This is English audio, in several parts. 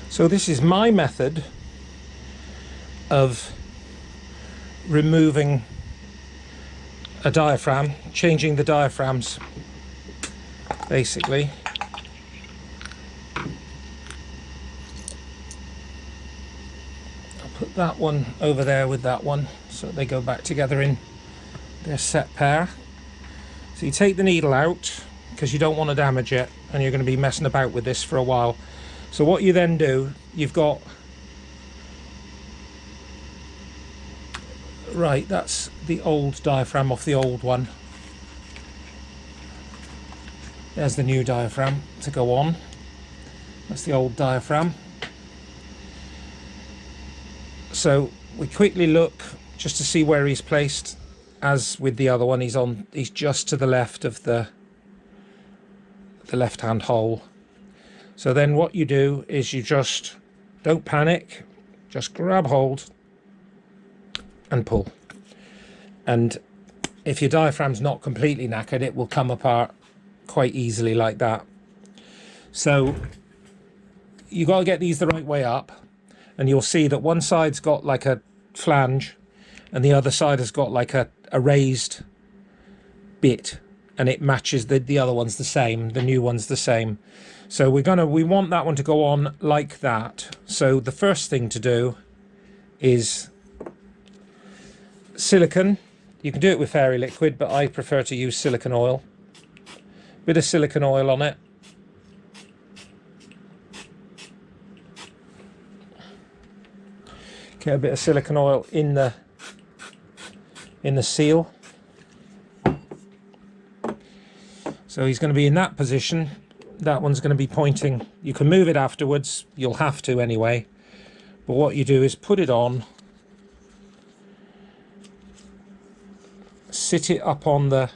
So this is my method of removing a diaphragm, changing the diaphragms basically. I'll put that one over there with that one so they go back together in their set pair. So you take the needle out because you don't want to damage it, and you're going to be messing about with this for a while. So what you then do, you've got, right, that's the old diaphragm off the old one. There's the new diaphragm to go on. That's the old diaphragm. So we quickly look just to see where he's placed. As with the other one, he's just to the left of the left hand hole. So then what you do is you just don't panic, just grab hold and pull. And if your diaphragm's not completely knackered, it will come apart quite easily like that. So you got to get these the right way up, and you'll see that one side's got like a flange and the other side has got like a raised bit, and it matches the other one's the same, the new one's the same. So we want that one to go on like that. So the first thing to do is silicone. You can do it with fairy liquid, but I prefer to use silicone oil. Bit of silicone oil on it. Get a bit of silicone oil in the seal. So he's going to be in that position. That one's going to be pointing. You can move it afterwards. You'll have to anyway. But what you do is put it on, sit it up on the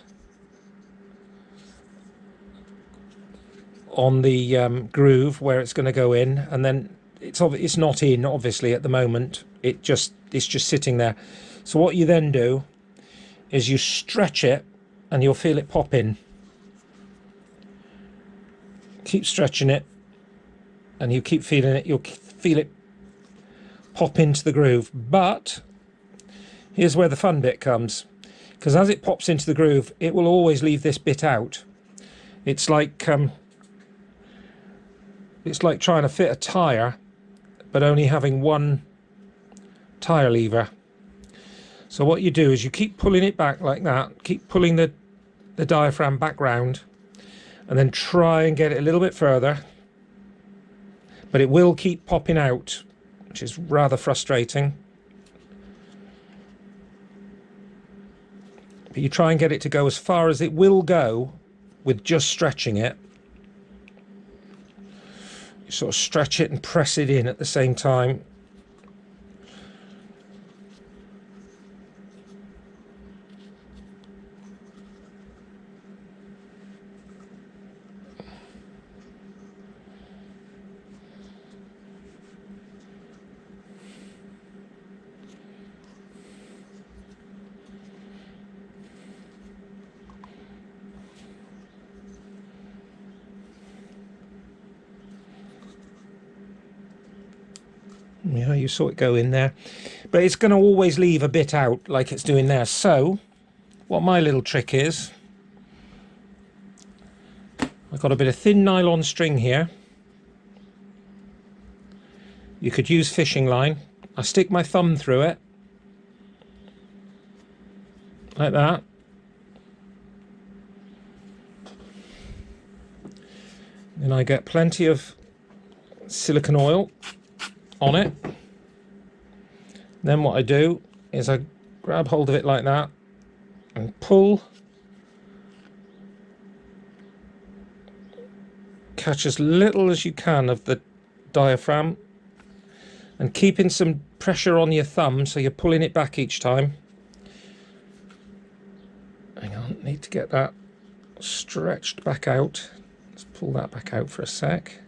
groove where it's going to go in, and then it's not in obviously at the moment. It's just sitting there. So what you then do is you stretch it, and you'll feel it pop in. Keep stretching it, and you keep feeling it. You'll feel it pop into the groove. But here's where the fun bit comes, because as it pops into the groove, it will always leave this bit out. It's like trying to fit a tire, but only having one tire lever. So what you do is you keep pulling it back like that, keep pulling the diaphragm back round, and then try and get it a little bit further, but it will keep popping out, which is rather frustrating. But you try and get it to go as far as it will go with just stretching it. You sort of stretch it and press it in at the same time. Yeah, you saw it go in there, but it's going to always leave a bit out like it's doing there. So what my little trick is, I've got a bit of thin nylon string here. You could use fishing line. I stick my thumb through it like that, and I get plenty of silicone oil on it. Then what I do is I grab hold of it like that and pull, catch as little as you can of the diaphragm, and keeping some pressure on your thumb so you're pulling it back each time. Hang on, need to get that stretched back out. Let's pull that back out for a sec.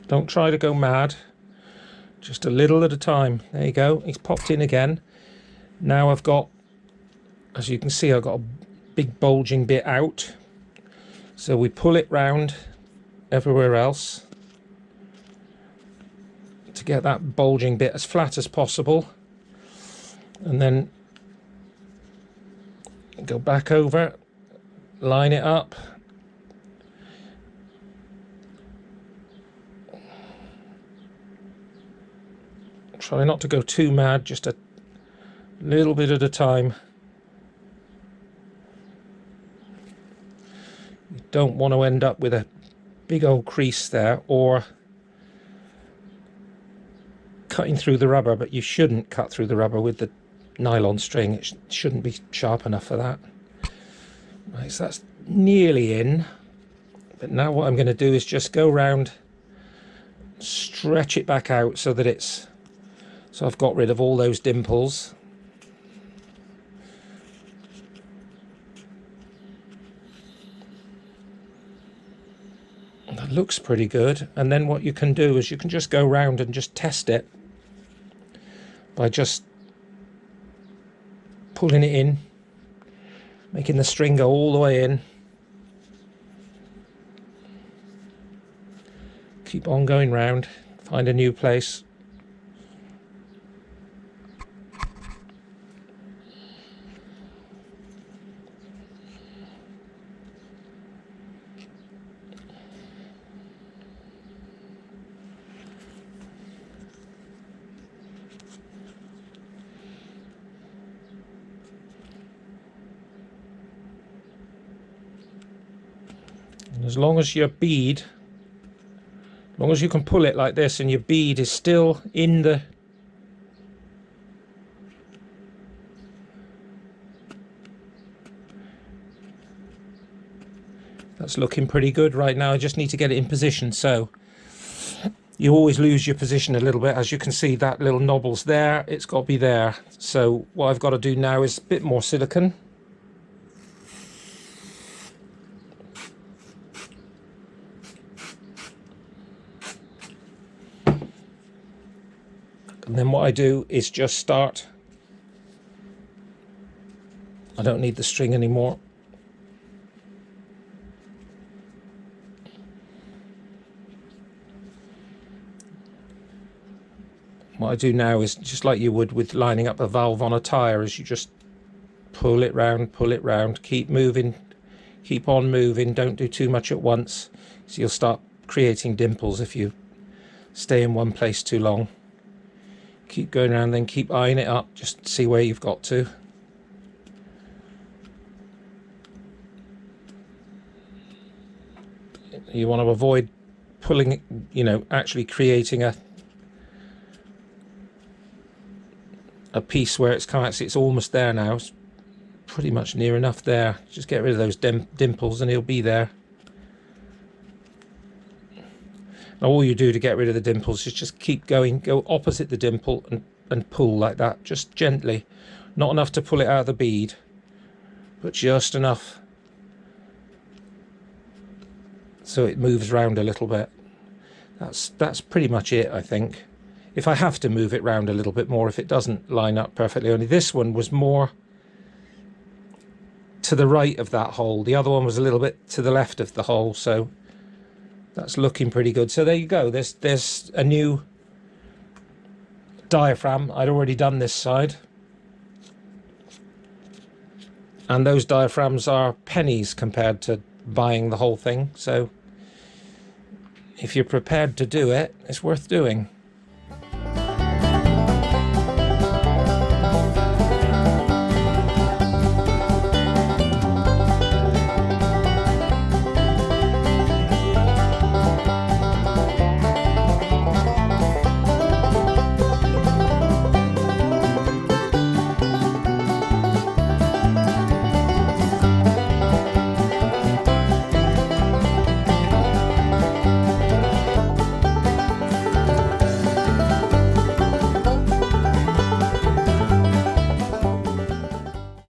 Don't try to go mad. Just a little at a time. There you go. It's popped in again. Now I've got, as you can see, I've got a big bulging bit out. So we pull it round everywhere else to get that bulging bit as flat as possible. And then go back over, line it up. Try not to go too mad, just a little bit at a time. You don't want to end up with a big old crease there, or cutting through the rubber, but you shouldn't cut through the rubber with the nylon string. It shouldn't be sharp enough for that. Right, so that's nearly in. But now what I'm going to do is just go round, stretch it back out so that it's, so I've got rid of all those dimples. That looks pretty good. And then what you can do is you can just go round and just test it by just pulling it in, making the string go all the way in. Keep on going round, find a new place. As long as your bead, as long as you can pull it like this and your bead is still in the, that's looking pretty good right now. I just need to get it in position. So you always lose your position a little bit. As you can see, that little knobble's there, it's got to be there. So what I've got to do now is a bit more silicone. And then what I do is just start, I don't need the string anymore. What I do now is just like you would with lining up a valve on a tyre, is you just pull it round, keep moving, keep on moving, don't do too much at once. So you'll start creating dimples if you stay in one place too long. Keep going around, then keep eyeing it up, just see where you've got to. You want to avoid pulling it, you know, actually creating a piece where it's kind of, it's almost there now. It's pretty much near enough there. Just get rid of those dimples and it'll be there. Now all you do to get rid of the dimples is just keep going, go opposite the dimple and pull like that, just gently. Not enough to pull it out of the bead, but just enough so it moves around a little bit. That's pretty much it, I think. If I have to move it round a little bit more, if it doesn't line up perfectly, only this one was more to the right of that hole. The other one was a little bit to the left of the hole, so that's looking pretty good. So there you go. There's a new diaphragm. I'd already done this side. And those diaphragms are pennies compared to buying the whole thing. So if you're prepared to do it, it's worth doing.